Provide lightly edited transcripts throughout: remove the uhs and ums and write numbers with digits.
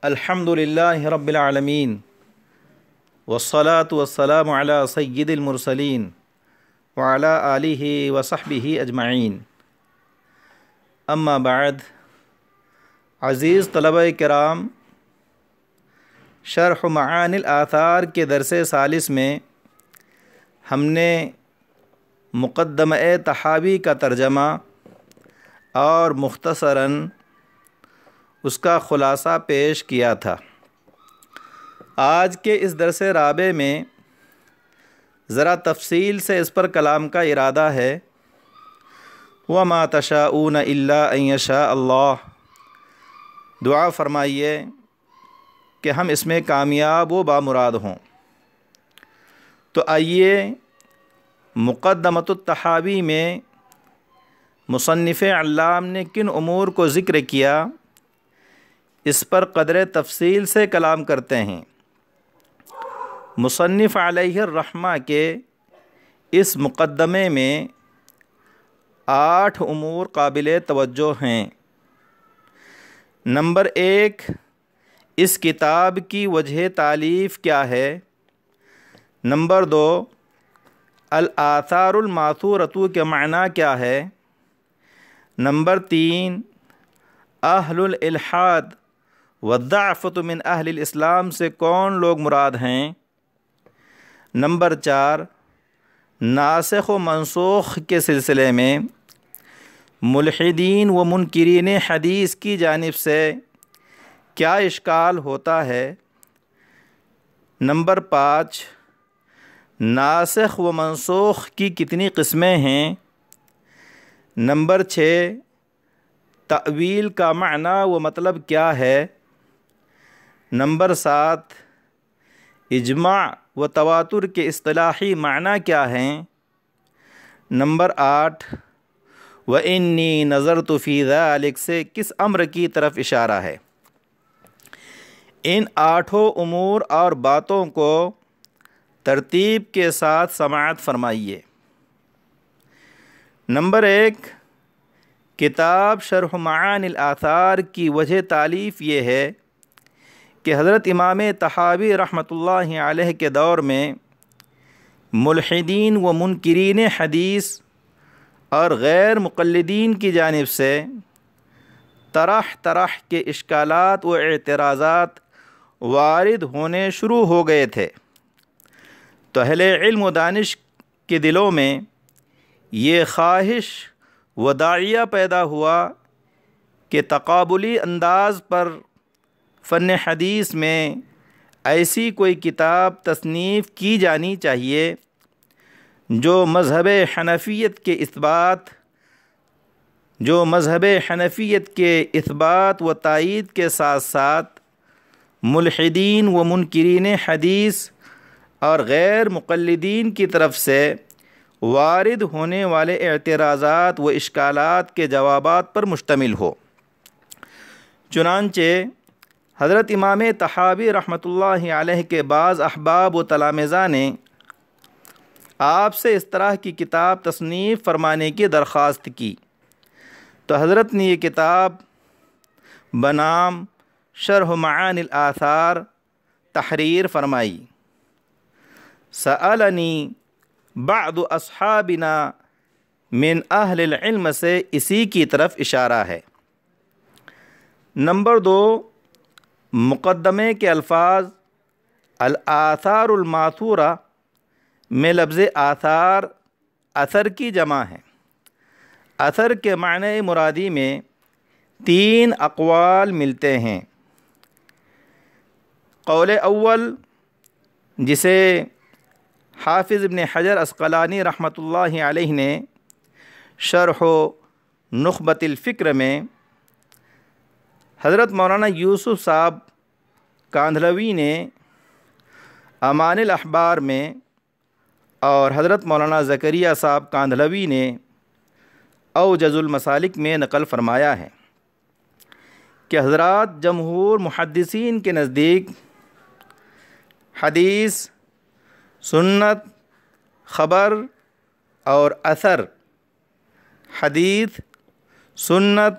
الحمدللہ رب العالمین والصلاة والسلام علی سید المرسلین وعلی آلہ وصحبہ اجمعین، اما بعد۔ عزیز طلبہ کرام، شرح معانی الآثار کے درس ثالث میں ہم نے مقدمہ طحاوی کا ترجمہ اور مختصراً اس کا خلاصہ پیش کیا تھا۔ آج کے اس درس رابع میں ذرا تفصیل سے اس پر کلام کا ارادہ ہے۔ وَمَا تَشَاءُونَ إِلَّا أَن يَشَاءَ اللَّهُ، دعا فرمائیے کہ ہم اس میں کامیاب و بامراد ہوں۔ تو آئیے مقدمۃ الطحاوی میں مصنف علام نے کن امور کو ذکر کیا، اس پر قدر تفصیل سے کلام کرتے ہیں۔ مصنف علیہ الرحمہ کے اس مقدمے میں 8 امور قابل توجہ ہیں۔ نمبر 1، اس کتاب کی وجہ تالیف کیا ہے۔ نمبر 2، الآثار الماثورۃ کے معنی کیا ہے۔ نمبر 3، اہل الالحاد والضعفۃ من اہل الاسلام سے کون لوگ مراد ہیں۔ نمبر 4، ناسخ و منسوخ کے سلسلے میں ملحدین و منکرین حدیث کی جانب سے کیا اشکال ہوتا ہے۔ نمبر 5، ناسخ و منسوخ کی کتنی قسمیں ہیں۔ نمبر 6، تأویل کا معنی و مطلب کیا ہے۔ نمبر 7، اجماع و تواتر کے اصطلاحی معنی کیا ہیں۔ نمبر 8، وَإِنِّي نَظَرْتُ فِي ذَلِكَ سے کس امر کی طرف اشارہ ہے۔ ان 8 امور اور باتوں کو ترتیب کے ساتھ سماعت فرمائیے۔ نمبر 1، کتاب شرح معانی الآثار کی وجہ تالیف یہ ہے کہ حضرت امام طحاوی رحمۃ اللہ علیہ کے دور میں ملحدین و منکرین حدیث اور غیر مقلدین کی جانب سے طرح طرح کے اشکالات و اعتراضات وارد ہونے شروع ہو گئے تھے، تو اہل علم و دانش کے دلوں میں یہ خواہش و داعیہ پیدا ہوا کہ تقابلی انداز پر فن حدیث میں ایسی کوئی کتاب تصنیف کی جانی چاہیے جو مذہب حنفیت کے اثبات و تائید کے ساتھ ساتھ ملحدین و منکرین حدیث اور غیر مقلدین کی طرف سے وارد ہونے والے اعتراضات و اشکالات کے جوابات پر مشتمل ہو۔ چنانچہ حضرت امام طحاوی رحمۃ اللہ علیہ کے بعض احباب و تلامذہ نے آپ سے اس طرح کی کتاب تصنیف فرمانے کی درخواست کی، تو حضرت نے یہ کتاب بنام شرح معانی الآثار تحریر فرمائی۔ سألنی بعض اصحابنا من اہل العلم سے اسی کی طرف اشارہ ہے۔ نمبر 2، مقدمے کے الفاظ الآثار الماثورہ میں لفظ آثار اثر کی جمع ہے۔ اثر کے معنی مرادی میں 3 اقوال ملتے ہیں۔ قول اول، جسے حافظ ابن حجر عسقلانی رحمۃ اللہ علیہ نے شرح نخبۃ الفکر میں، حضرت مولانا یوسف صاحب کاندھلوی نے امان الاحبار میں اور حضرت مولانا زکریا صاحب کاندھلوی نے اوجز المسالک میں نقل فرمایا ہے کہ حضرات جمہور محدثین کے نزدیک حدیث سنت، خبر اور اثر۔ حدیث، سنت،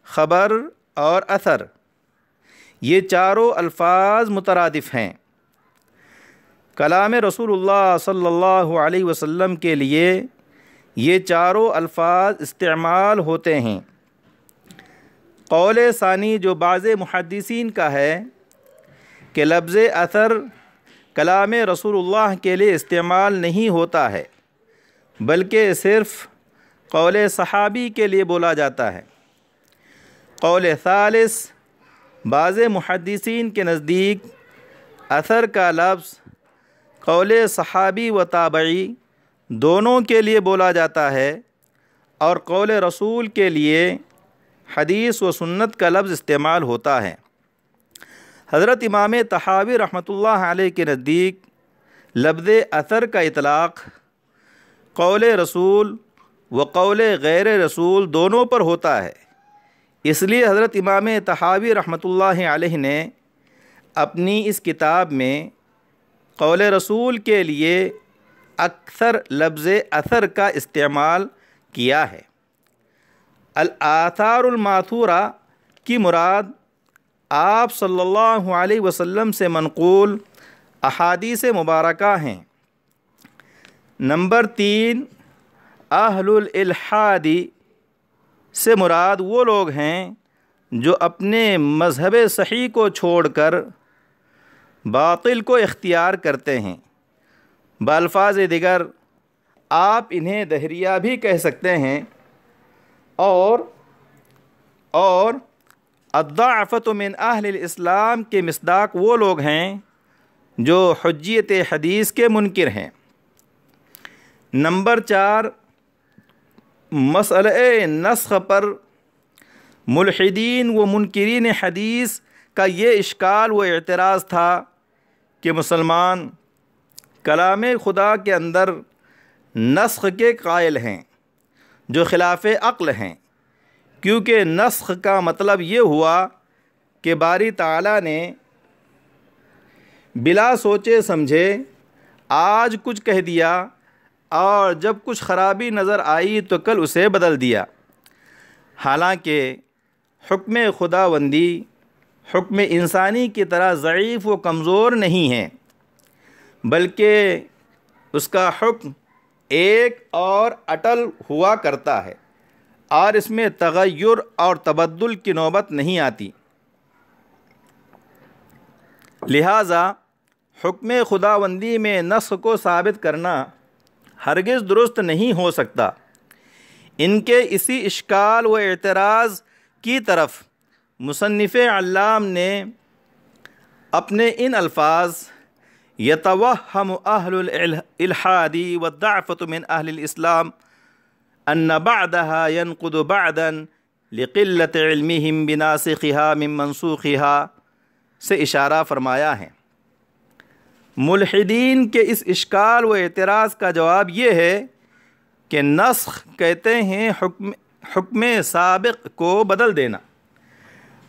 خبر اور اثر، یہ چاروں الفاظ مترادف ہیں۔ کلام رسول اللہ صلی اللہ علیہ وسلم کے لیے یہ چاروں الفاظ استعمال ہوتے ہیں۔ قول ثانی جو بعض محدثین کا ہے کہ لفظ اثر کلام رسول اللہ کے لیے استعمال نہیں ہوتا ہے، بلکہ صرف قول صحابی کے لیے بولا جاتا ہے۔ قول ثالث، بعض محدثین کے نزدیک اثر کا لفظ قول صحابی و تابعی دونوں کے لیے بولا جاتا ہے، اور قول رسول کے لیے حدیث و سنت کا لفظ استعمال ہوتا ہے۔ حضرت امام طحاوی رحمۃ اللہ علیہ کے نزدیک لفظ اثر کا اطلاق قول رسول و قول غیر رسول دونوں پر ہوتا ہے۔ اس لیے حضرت امام طحاوی رحمۃ اللہ علیہ نے اپنی اس کتاب میں قول رسول کے لیے اکثر لفظ اثر کا استعمال کیا ہے۔ الآثار الماثورہ کی مراد آپ صلی اللہ علیہ وسلم سے منقول احادیث مبارکہ ہیں۔ نمبر 3، اہل الالحاد سے مراد وہ لوگ ہیں جو اپنے مذہب صحیح کو چھوڑ کر باطل کو اختیار کرتے ہیں۔ بالفاظ دیگر آپ انہیں دہریہ بھی کہہ سکتے ہیں۔ اور الضعفۃ من اہل الاسلام کے مصداق وہ لوگ ہیں جو حجیت حدیث کے منکر ہیں۔ نمبر 4، مسئلہ نسخ پر ملحدین و منکرین حدیث کا یہ اشکال و اعتراض تھا کہ مسلمان کلام خدا کے اندر نسخ کے قائل ہیں جو خلاف عقل ہیں، کیونکہ نسخ کا مطلب یہ ہوا کہ باری تعالیٰ نے بلا سوچے سمجھے آج کچھ کہہ دیا، اور جب کچھ خرابی نظر آئی تو کل اسے بدل دیا۔ حالانکہ حکم خداوندی حکم انسانی کی طرح ضعیف و کمزور نہیں ہے، بلکہ اس کا حکم ایک اور اٹل ہوا کرتا ہے، اور اس میں تغیر اور تبدل کی نوبت نہیں آتی۔ لہٰذا حکم خداوندی میں نسخ کو ثابت کرنا ہرگز درست نہیں ہو سکتا۔ ان کے اسی اشکال و اعتراض کی طرف مصنف علام نے اپنے ان الفاظ یتوہم اہل الالحاد والضعفۃ من اہل الاسلام ان بعدها ينقض بعدا لقلت علمهم بناسخها من منسوخها سے اشارہ فرمایا ہے۔ ملحدین کے اس اشکال و اعتراض کا جواب یہ ہے کہ نسخ کہتے ہیں حکم سابق کو بدل دینا۔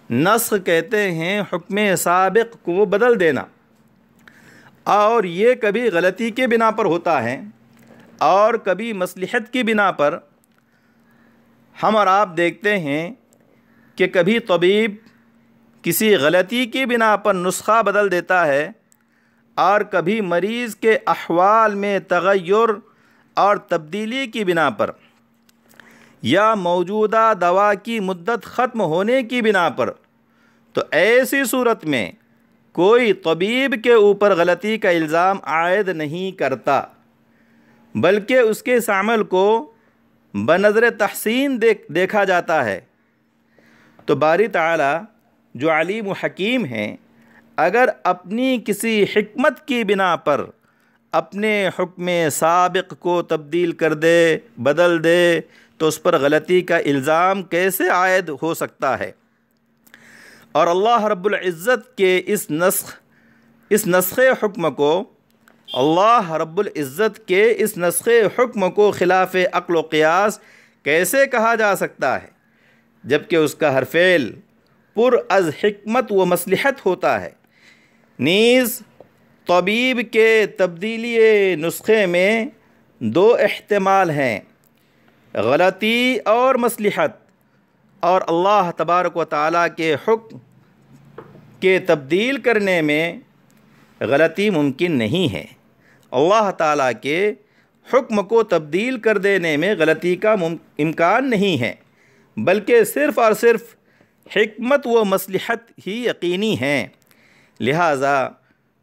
نسخ کہتے ہیں حکم سابق کو بدل دینا، اور یہ کبھی غلطی کے بنا پر ہوتا ہے اور کبھی مصلحت کی بنا پر۔ ہم اور آپ دیکھتے ہیں کہ کبھی طبیب کسی غلطی کی بنا پر نسخہ بدل دیتا ہے، اور کبھی مریض کے احوال میں تغیر اور تبدیلی کی بنا پر، یا موجودہ دوا کی مدت ختم ہونے کی بنا پر۔ تو ایسی صورت میں کوئی طبیب کے اوپر غلطی کا الزام عائد نہیں کرتا، بلکہ اس کے اس عمل کو بنظر تحسین دیکھا جاتا ہے۔ تو باری تعالیٰ جو علیم و حکیم ہیں، اگر اپنی کسی حکمت کی بنا پر اپنے حکم سابق کو تبدیل کر دے، بدل دے، تو اس پر غلطی کا الزام کیسے عائد ہو سکتا ہے؟ اور اللہ رب العزت کے اس نسخ حکم کو، اللہ رب العزت کے اس نسخ حکم کو خلاف عقل و قیاس کیسے کہا جا سکتا ہے، جبکہ اس کا ہر فعل پر از حکمت و مصلحت ہوتا ہے؟ نیز طبیب کے تبدیلی نسخے میں دو احتمال ہیں، غلطی اور مصلحت، اور اللہ تبارک و تعالیٰ کے حکم کے تبدیل کرنے میں غلطی ممکن نہیں ہے۔ اللہ تعالیٰ کے حکم کو تبدیل کر دینے میں غلطی کا امکان نہیں ہے، بلکہ صرف اور صرف حکمت و مصلحت ہی یقینی ہیں۔ لہٰذا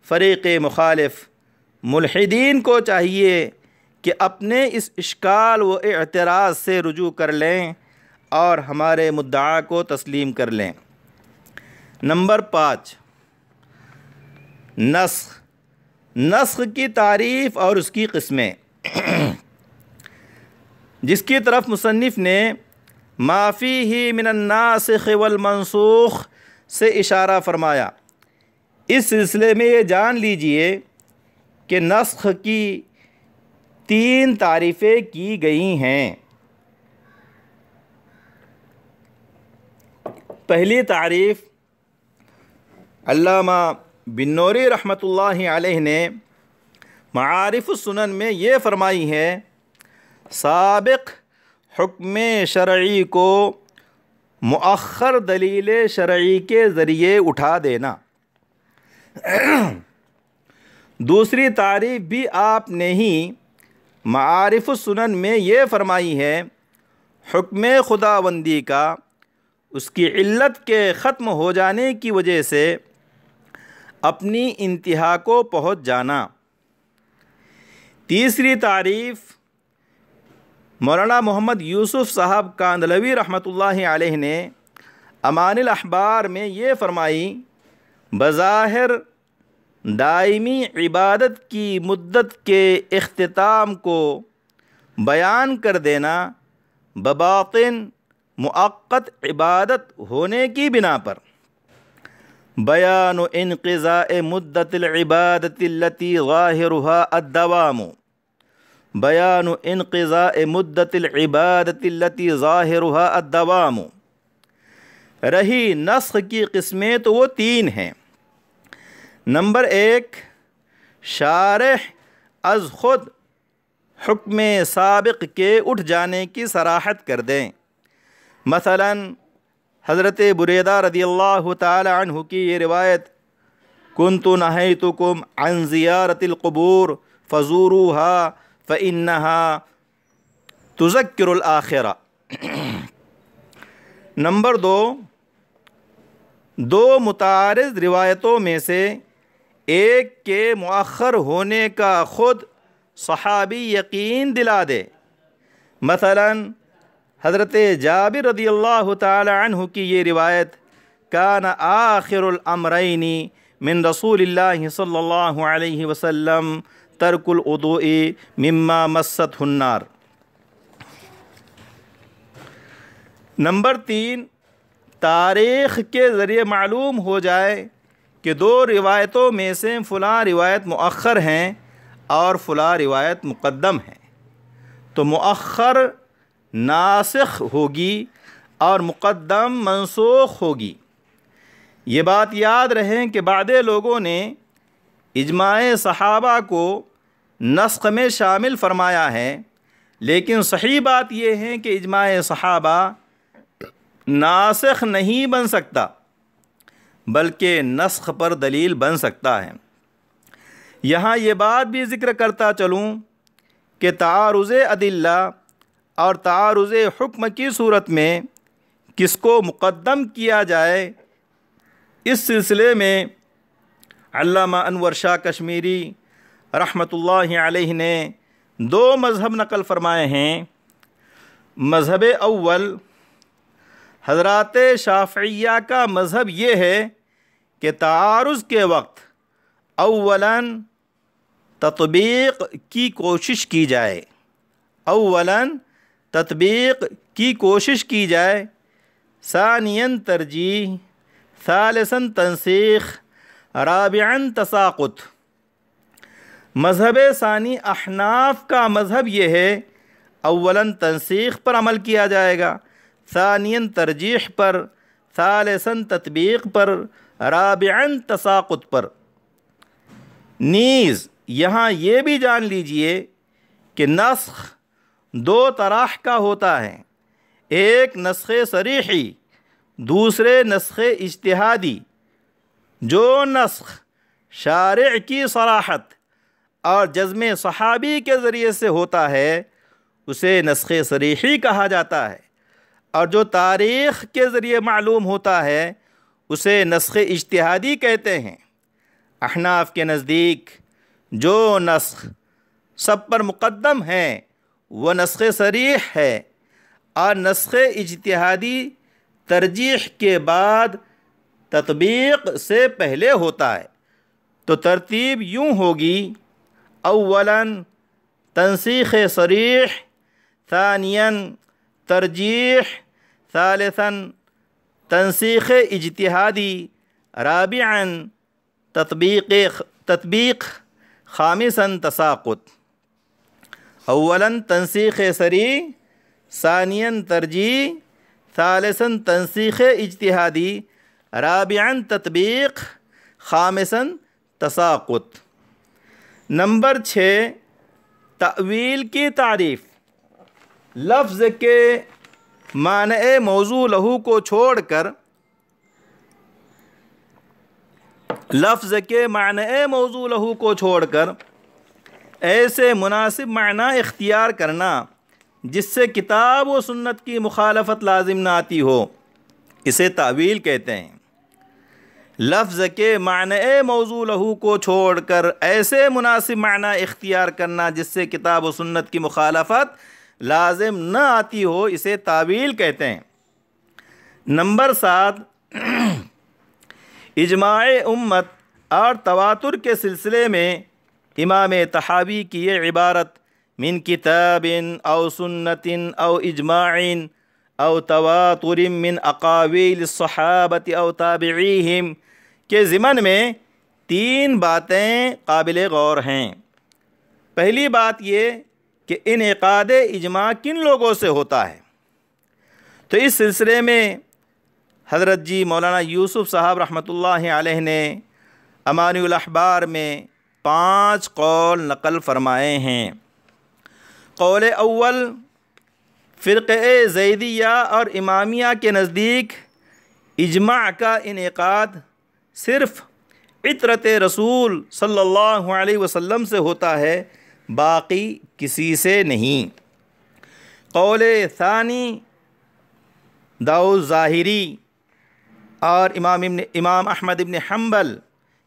فریق مخالف ملحدین کو چاہیے کہ اپنے اس اشکال و اعتراض سے رجوع کر لیں اور ہمارے مدعا کو تسلیم کر لیں۔ نمبر 5، نسخ۔ نسخ کی تعریف اور اس کی قسمیں، جس کی طرف مصنف نے ما فیہ من الناسخ والمنسوخ سے اشارہ فرمایا۔ اس سلسلے میں یہ جان لیجئے کہ نسخ کی 3 تعریفیں کی گئی ہیں۔ پہلی تعریف علامہ بن نوری رحمۃ اللہ علیہ نے معارف السنن میں یہ فرمائی ہے، سابق حکم شرعی کو مؤخر دلیل شرعی کے ذریعے اٹھا دینا۔ دوسری تعریف بھی آپ نے ہی معارف السنن میں یہ فرمائی ہے، حکم خداوندی کا اس کی علت کے ختم ہو جانے کی وجہ سے اپنی انتہا کو پہنچ جانا۔ تیسری تعریف مولانا محمد یوسف صاحب کاندھلوی رحمۃ اللہ علیہ نے امان الاحبار میں یہ فرمائی، بظاہر دائمی عبادت کی مدت کے اختتام کو بیان کر دینا بباطن مؤقت عبادت ہونے کی بنا پر، بیان انقضاء مدت العبادت التي ظاہرها الدوام، بیان انقضاء مدت العبادت التي ظاہرها الدوام۔ رہی نسخ کی قسمیں تو وہ 3 ہیں۔ نمبر 1، شارح از خود حکم سابق کے اٹھ جانے کی صراحت کر دیں۔ مثلا حضرت بریدہ رضی اللہ تعالی عنہ کی یہ روایت، کنت نہیتکم عن زیارت القبور فزوروها فإنها تذکر الآخرہ۔ نمبر 2، دو متعارض روایتوں میں سے ایک کے مؤخر ہونے کا خود صحابی یقین دلا دے۔ مثلا حضرت جابر رضی اللہ تعالی عنہ کی یہ روایت، کان آخر الامرین من رسول اللہ صلی اللہ علیہ وسلم ترک الوضوء مما مست النار۔ نمبر 3، تاریخ کے ذریعے معلوم ہو جائے کہ 2 روایتوں میں سے فلاں روایت مؤخر ہیں اور فلاں روایت مقدم ہے، تو مؤخر ناسخ ہوگی اور مقدم منسوخ ہوگی۔ یہ بات یاد رہیں کہ بعض لوگوں نے اجماع صحابہ کو نسخ میں شامل فرمایا ہے، لیکن صحیح بات یہ ہے کہ اجماع صحابہ ناسخ نہیں بن سکتا، بلکہ نسخ پر دلیل بن سکتا ہے۔ یہاں یہ بات بھی ذکر کرتا چلوں کہ تعارض ادلہ اور تعارض حکم کی صورت میں کس کو مقدم کیا جائے، اس سلسلے میں علامہ انور شاہ کشمیری رحمۃ اللہ علیہ نے 2 مذہب نقل فرمائے ہیں۔ مذہب اول، حضرات شافعیہ کا مذہب یہ ہے کہ تعارض کے وقت اولاً تطبیق کی کوشش کی جائے، تطبیق کی کوشش کی جائے، ثانیاً ترجیح، ثالثاً تنسیخ، رابعاً تساقط۔ مذہب ثانی احناف کا مذہب یہ ہے، اولاً تنسیخ پر عمل کیا جائے گا، ثانیاً ترجیح پر، ثالثاً تطبیق پر، رابعاً تساقط پر۔ نیز یہاں یہ بھی جان لیجئے کہ نسخ دو طرح کا ہوتا ہے، ایک نسخ صریحی، دوسرے نسخ اجتہادی۔ جو نسخ شارع کی صراحت اور جزم صحابی کے ذریعے سے ہوتا ہے اسے نسخ صریحی کہا جاتا ہے، اور جو تاریخ کے ذریعے معلوم ہوتا ہے اسے نسخ اجتہادی کہتے ہیں۔ احناف کے نزدیک جو نسخ سب پر مقدم ہے وہ نسخ صریح ہے، اور نسخ اجتہادی ترجیح کے بعد تطبیق سے پہلے ہوتا ہے۔ تو ترتیب یوں ہوگی: اولاً تنسیخ صریح، ثانیاً ترجیح، ثالثاً تنسیخ اجتہادی، رابعاً تطبیق، خامساً تساقط۔ اولاً تنسیخ صریح، ثانیاً ترجیح، ثالثاً تنسیخ اجتہادی، رابعاً تطبیق، خامساً تساقط۔ نمبر 6، تأویل کی تعریف۔ لفظ کے معنی موضوع لہو کو چھوڑ کر ایسے مناسب معنی اختیار کرنا جس سے کتاب و سنت کی مخالفت لازم نہ آتی ہو، اسے تأویل کہتے ہیں۔ لفظ کے معنی موضوع لہو کو چھوڑ کر ایسے مناسب معنی اختیار کرنا جس سے کتاب و سنت کی مخالفت لازم نہ آتی ہو، اسے تأویل کہتے ہیں۔ نمبر 7، اجماع امت اور تواتر کے سلسلے میں امام طحاوی کی یہ عبارت من کتاب او سنت او اجماع او تواتر من اقاویل الصحابۃ او تابعیہم کے ضمن میں 3 باتیں قابل غور ہیں۔ پہلی بات یہ کہ انعقاد اجماع کن لوگوں سے ہوتا ہے، تو اس سلسلے میں حضرت جی مولانا یوسف صاحب رحمۃ اللہ علیہ نے امانی الاحبار میں 5 قول نقل فرمائے ہیں۔ قول اول، فرقہ زیدیہ اور امامیہ کے نزدیک اجماع کا انعقاد صرف عطرت رسول صلی اللہ علیہ وسلم سے ہوتا ہے، باقی کسی سے نہیں۔ قول ثانی، داؤد ظاہری اور امام احمد ابن حنبل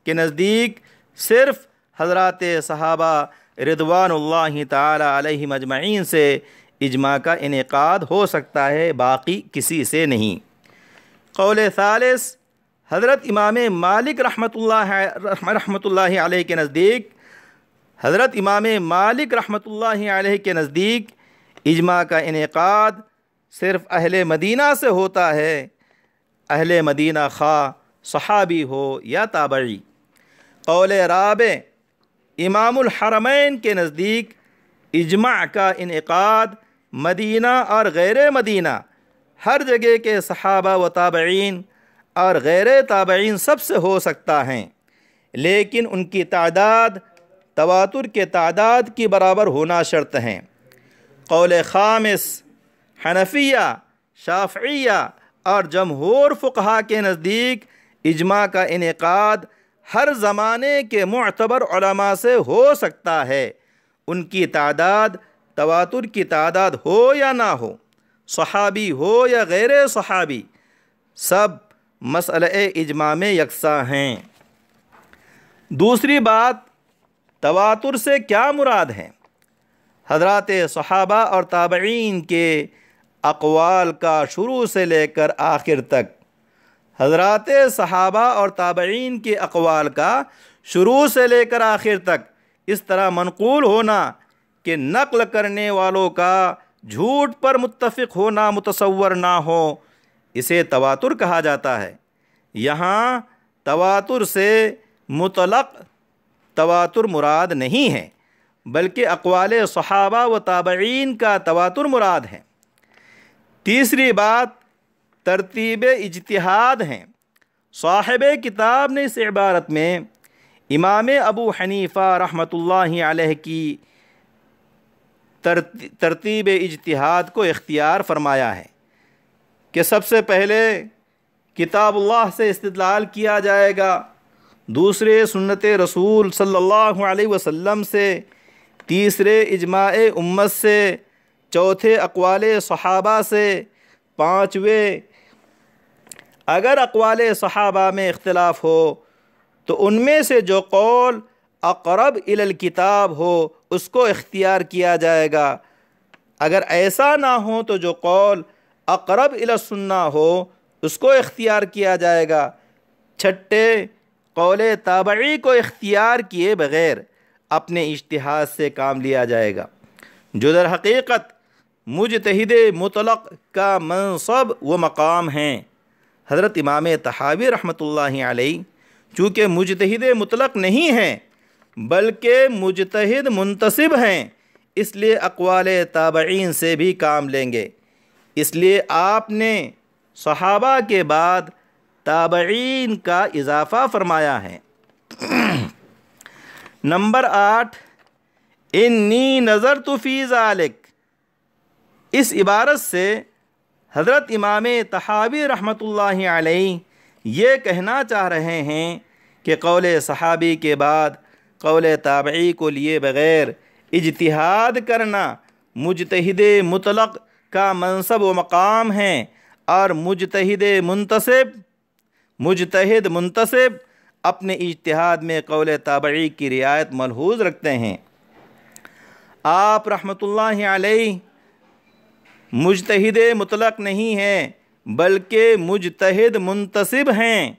کے نزدیک صرف حضرات صحابہ رضوان اللہ تعالی علیہم اجمعین سے اجماع کا انعقاد ہو سکتا ہے، باقی کسی سے نہیں۔ قول ثالث، حضرت امام مالک رحمۃ اللہ علیہ کے نزدیک اجماع کا انعقاد صرف اہل مدینہ سے ہوتا ہے، اہل مدینہ خواہ صحابی ہو یا تابعی۔ قول رابع، امام الحرمین کے نزدیک اجماع کا انعقاد مدینہ اور غیر مدینہ ہر جگہ کے صحابہ و تابعین اور غیر تابعین سب سے ہو سکتا ہے، لیکن ان کی تعداد تواتر کے تعداد کی برابر ہونا شرط ہے۔ قول خامس، حنفیہ، شافعیہ اور جمہور فقہا کے نزدیک اجماع کا انعقاد ہر زمانے کے معتبر علماء سے ہو سکتا ہے، ان کی تعداد تواتر کی تعداد ہو یا نہ ہو، صحابی ہو یا غیر صحابی، سب مسئلہ اجماع میں یکساں ہیں۔ دوسری بات، تواتر سے کیا مراد ہے؟ حضرات صحابہ اور تابعین کے اقوال کا شروع سے لے کر آخر تک، حضرات صحابہ اور تابعین کے اقوال کا شروع سے لے کر آخر تک اس طرح منقول ہونا کہ نقل کرنے والوں کا جھوٹ پر متفق ہونا متصور نہ ہو، اسے تواتر کہا جاتا ہے۔ یہاں تواتر سے مطلق تواتر مراد نہیں ہے، بلکہ اقوال صحابہ و تابعین کا تواتر مراد ہے۔ تیسری بات، ترتیب اجتہاد ہیں۔ صاحب کتاب نے اس عبارت میں امام ابو حنیفہ رحمۃ اللہ علیہ کی ترتیب اجتہاد کو اختیار فرمایا ہے کہ سب سے پہلے کتاب اللہ سے استدلال کیا جائے گا، دوسرے سنت رسول صلی اللہ علیہ وسلم سے، تیسرے اجماع امت سے، چوتھے اقوال صحابہ سے، پانچویں اگر اقوال صحابہ میں اختلاف ہو تو ان میں سے جو قول اقرب الی الکتاب ہو اس کو اختیار کیا جائے گا، اگر ایسا نہ ہو تو جو قول اقرب الی السنہ ہو اس کو اختیار کیا جائے گا۔ چھٹے قول تابعی کو اختیار کیے بغیر اپنے اجتہاد سے کام لیا جائے گا، جو در حقیقت مجتہد مطلق کا منصب و مقام ہیں۔ حضرت امام طحاوی رحمۃ اللہ علیہ چونکہ مجتہد مطلق نہیں ہیں بلکہ مجتہد منتصب ہیں، اس لیے اقوال تابعین سے بھی کام لیں گے، اس لیے آپ نے صحابہ کے بعد تابعین کا اضافہ فرمایا ہے۔ نمبر 8، انی نظرت فی ذالک، اس عبارت سے حضرت امام طحاوی رحمۃ اللہ علیہ یہ کہنا چاہ رہے ہیں کہ قول صحابی کے بعد قول تابعی کو لیے بغیر اجتہاد کرنا مجتہد مطلق کا منصب و مقام ہے، اور مجتہد منتصب اپنے اجتہاد میں قول تابعی کی رعایت ملحوظ رکھتے ہیں۔ آپ رحمۃ اللہ علیہ مجتہد مطلق نہیں ہیں بلکہ مجتہد منتصب ہیں،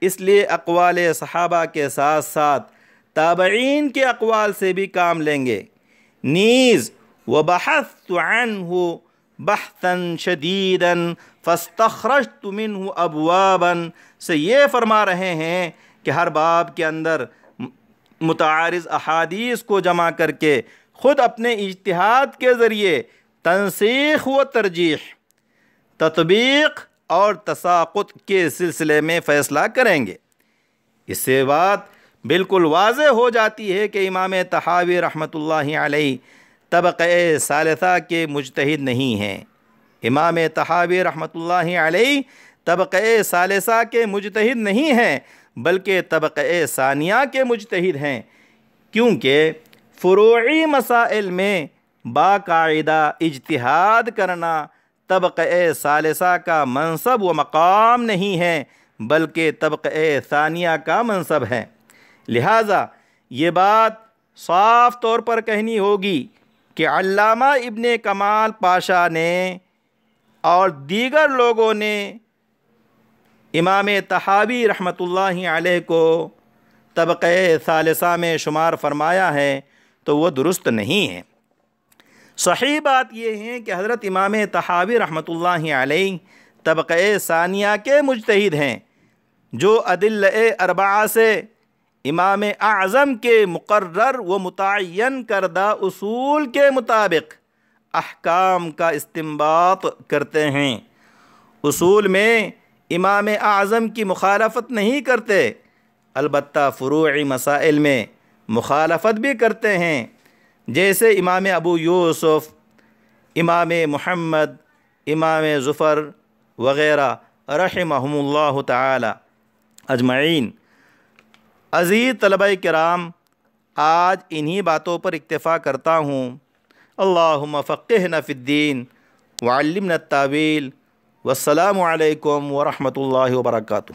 اس لیے اقوال صحابہ کے ساتھ ساتھ تابعین کے اقوال سے بھی کام لیں گے۔ نیز وبحثت عنہ بحثا شدیدا فاستخرجت منہ ابوابا سے یہ فرما رہے ہیں کہ ہر باب کے اندر متعارض احادیث کو جمع کر کے خود اپنے اجتہاد کے ذریعے تنسیخ و ترجیح، تطبیق اور تساقط کے سلسلے میں فیصلہ کریں گے۔ اس سے بات بالکل واضح ہو جاتی ہے کہ امام طحاوی رحمۃ اللہ علیہ طبقہ ثالثہ کے مجتہد نہیں ہیں۔ امام طحاوی رحمۃ اللہ علیہ طبقہ ثالثہ کے مجتہد نہیں ہیں بلکہ طبقہ ثانیہ کے مجتہد ہیں، کیونکہ فروعی مسائل میں باقاعدہ اجتہاد کرنا طبقہ ثالثہ کا منصب و مقام نہیں ہے بلکہ طبقہ ثانیہ کا منصب ہے۔ لہٰذا یہ بات صاف طور پر کہنی ہوگی کہ علامہ ابن کمال پاشا نے اور دیگر لوگوں نے امام طحاوی رحمۃ اللہ علیہ کو طبقہ ثالثہ میں شمار فرمایا ہے تو وہ درست نہیں ہے۔ صحیح بات یہ ہے کہ حضرت امام طحاوی رحمۃ اللہ علیہ طبقہ ثانیہ کے مجتہد ہیں، جو ادلہ اربعہ سے امام اعظم کے مقرر و متعین کردہ اصول کے مطابق احکام کا استنباط کرتے ہیں۔ اصول میں امام اعظم کی مخالفت نہیں کرتے، البتہ فروعی مسائل میں مخالفت بھی کرتے ہیں، جیسے امام ابو یوسف، امام محمد، امام ظفر وغیرہ رحمہم اللہ تعالی اجمعین۔ عزیز طلبہ کرام، آج انہی باتوں پر اکتفا کرتا ہوں۔ اللہم فقہنا فی الدین وعلمنا التاویل، والسلام علیکم ورحمۃ اللہ وبرکاتہ۔